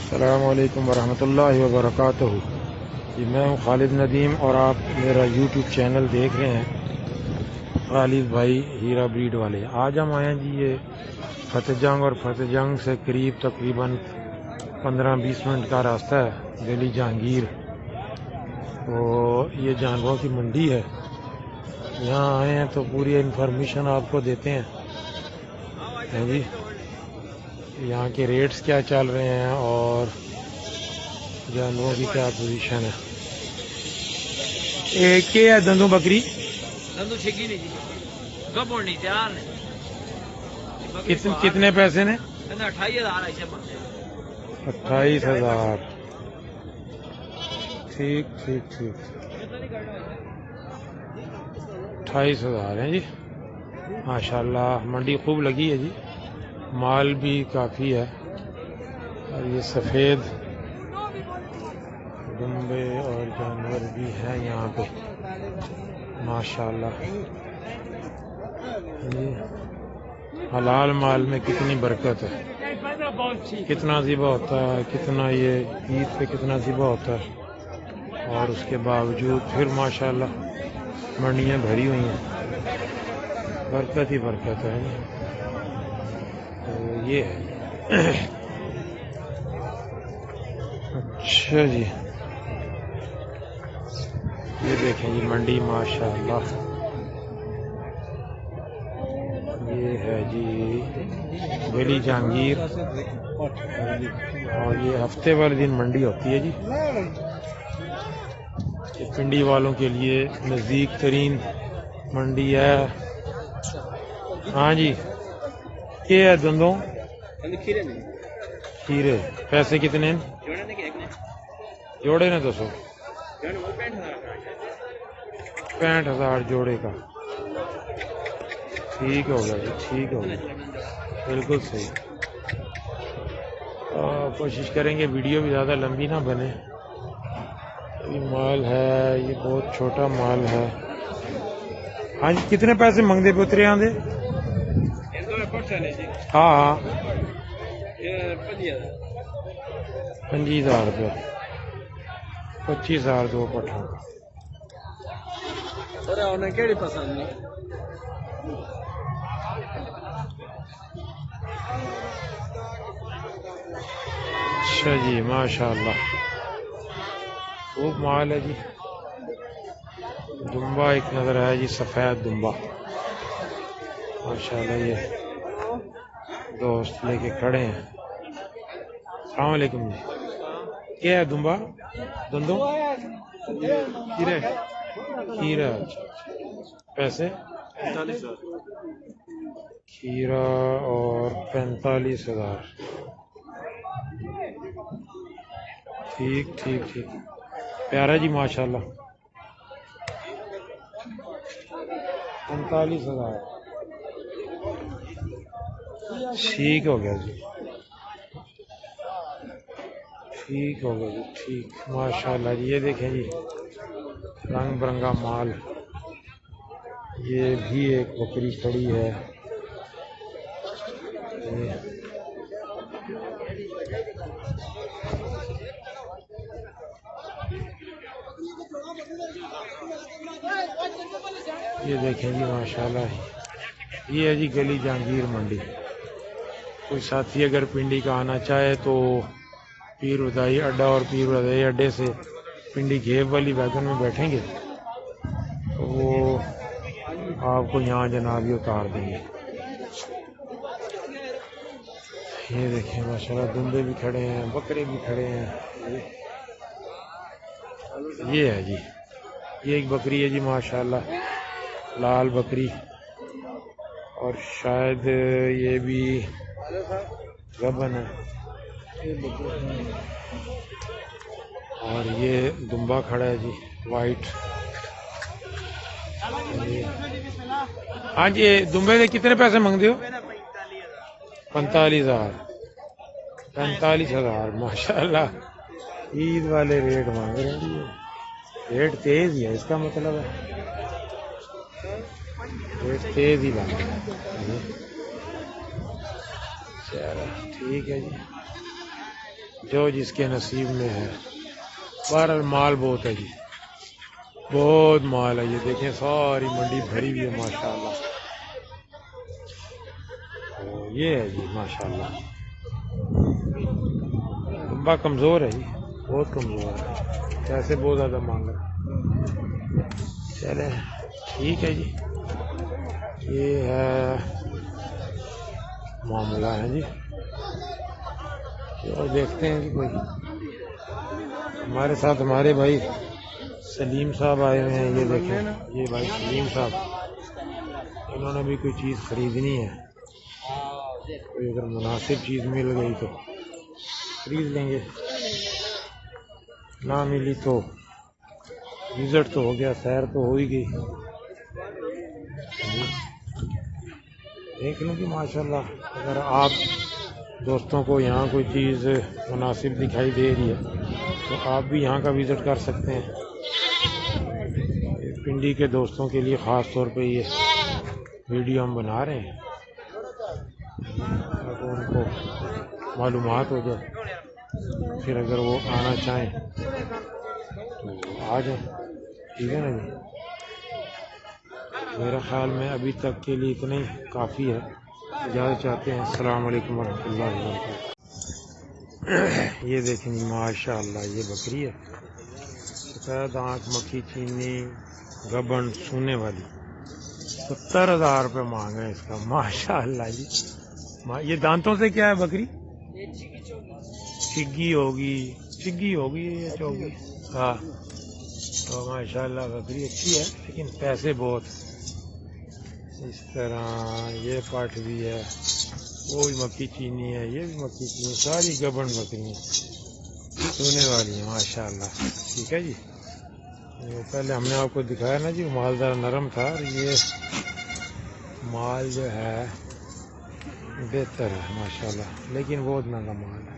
السلام علیکم ورحمۃ اللہ وبرکاتہ جی، میں ہوں خالد ندیم اور آپ میرا یوٹیوب چینل دیکھ رہے ہیں خالد بھائی ہیرا بریڈ والے۔ آج ہم آئے ہیں جی، یہ فتح جنگ اور فتح جنگ سے قریب تقریباً 15-20 منٹ کا راستہ ہے، گلی جہانگیر۔ تو یہ جانوروں کی منڈی ہے، یہاں آئے ہیں تو پوری انفارمیشن آپ کو دیتے ہیں جی، یہاں کے ریٹس کیا چل رہے ہیں اور جانوروں کی کیا پوزیشن ہے۔ ایک کیا ہے دندوں بکری؟ دندو چھکی نہیں جی، گبڑ نہیں تیار کتنے پیسے نے؟ 28,000 ایسے بنتے 28,000۔ ٹھیک ٹھیک ٹھیک، 28,000 ہیں جی، ماشاءاللہ منڈی خوب لگی ہے جی، مال بھی کافی ہے، اور یہ سفید دمبے اور جانور بھی ہیں یہاں پہ ماشاءاللہ جی۔ حلال مال میں کتنی برکت ہے، کتنا ذبح ہوتا ہے، کتنا یہ عید پہ کتنا ذبح ہوتا ہے، اور اس کے باوجود پھر ماشاءاللہ منڈیاں بھری ہوئی ہیں، برکت ہی برکت ہے۔ تو یہ ہے اچھا جی، یہ دیکھیں جی منڈی ماشاءاللہ، یہ ہے جی گلی جہانگیر، اور یہ ہفتے والے دن منڈی ہوتی ہے جی، یہ پنڈی والوں کے لیے نزدیک ترین منڈی ہے۔ ہاں جی، یہ ہے دندوں کھیرے، پیسے کتنے جوڑے نے؟ 200 65,000 جوڑے کا، ٹھیک ہو گیا جی، ٹھیک ہو گیا، بالکل صحیح۔ کوشش کریں گے ویڈیو بھی زیادہ لمبی نہ بنے، یہ مال ہے، یہ بہت چھوٹا مال ہے۔ ہاں جی، کتنے پیسے منگتے پہ اترے آندے؟ ہاں ہاں، 25,000 روپے، 25,000 دو پٹھوں۔ اچھا جی، ماشاءاللہ خوب مال ہے جی۔ دمبا ایک نظر ہے جی، سفید دمبا ماشاءاللہ، یہ دوست لے کے کھڑے ہیں۔ السلام علیکم جی، کیا ہے دمبا؟ دندوں کھیرے؟ کھیرا، اچھا پیسے؟ 45,000 کھیرا اور 45,000، ٹھیک ٹھیک ٹھیک، پیارا جی ماشاءاللہ، 45,000، ٹھیک ہو گیا جی، ٹھیک ہو گیا جی، ٹھیک ماشاءاللہ جی۔ یہ دیکھیں جی رنگ برنگا مال، یہ بھی ایک بکری کھڑی ہے، یہ دیکھیں جی ماشاءاللہ، یہ ہے جی گلی جہانگیر منڈی۔ کوئی ساتھی اگر پنڈی کا آنا چاہے تو پیر ودائی اڈا اور پیر ودائی اڈے سے پنڈی گھیب والی ویگن میں بیٹھیں گے تو وہ آپ کو یہاں جناب یہ اتار دیں گے۔ یہ دیکھیں ماشاءاللہ دمبے بھی کھڑے ہیں، بکرے بھی کھڑے ہیں، یہ ہے جی، یہ ایک بکری ہے جی ماشاءاللہ، لال بکری، اور شاید یہ بھی گبن ہے، اور یہ دمبا کھڑا ہے جی وائٹ۔ ہاں جی، دمبے کے کتنے پیسے منگتے ہو؟ 45,000، 45,000 ماشاءاللہ، عید والے ریٹ مانگ رہے ہیں، ریٹ تیز ہی ہے، اس کا مطلب ہے ریٹ تیز ہی مانگ رہے ہیں۔ چلو ٹھیک ہے جی، جو جس کے نصیب میں ہے. بہرحال مال بہت ہے جی، بہت مال ہے. یہ دیکھیں ساری منڈی بھری ہوئی ہے ماشاء اللہ. یہ ہے جی ماشاء اللہ. لمبا کمزور ہے جی، بہت کمزور ہے، پیسے بہت زیادہ مانگ رہے ہیں. چلے ٹھیک ہے جی، یہ ہے معاملہ ہے جی. اور دیکھتے ہیں کہ کوئی ہمارے ساتھ ہمارے بھائی سلیم صاحب آئے ہوئے ہیں. یہ دیکھیں یہ بھائی سلیم صاحب، انہوں نے بھی کوئی چیز خریدنی ہے. کوئی اگر مناسب چیز مل گئی تو خرید لیں گے، نہ ملی تو وزٹ تو ہو گیا، سیر تو ہو ہی گئی. دیکھ لیں کہ ماشاء اللہ اگر آپ دوستوں کو یہاں کوئی چیز مناسب دکھائی دے رہی ہے تو آپ بھی یہاں کا وزٹ کر سکتے ہیں. پنڈی کے دوستوں کے لیے خاص طور پہ یہ ویڈیو ہم بنا رہے ہیں تاکہ ان کو معلومات ہو جائے، پھر اگر وہ آنا چاہیں تو آ جائیں. ٹھیک ہے نا جی، میرا خیال میں ابھی تک کے لیے اتنا ہی کافی ہے. اجازت چاہتے ہیں. السلام علیکم ورحمۃ اللہ وبرکاتہ. یہ دیکھیں جی ماشاء اللہ یہ بکری ہے، سفید آنکھ، مکھی چینی، گبن سونے والی. 70,000 روپے مانگے اس کا ماشاء اللہ جی. یہ دانتوں سے کیا ہے بکری؟ چگی ہوگی یہ چوگی. ہاں تو ماشاء اللہ بکری اچھی ہے لیکن پیسے بہت. اس طرح یہ پاٹ بھی ہے، وہ بھی مکھی چینی ہے، یہ بھی مکھی چینی، ساری گبن بکری ہیں سونے والی ہیں ماشاء اللہ. ٹھیک ہے جی، پہلے ہم نے آپ کو دکھایا نا جی، مالدار نرم تھا، اور یہ مال جو ہے بہتر ہے ماشاء اللہ، لیکن بہت مہنگا مال ہے.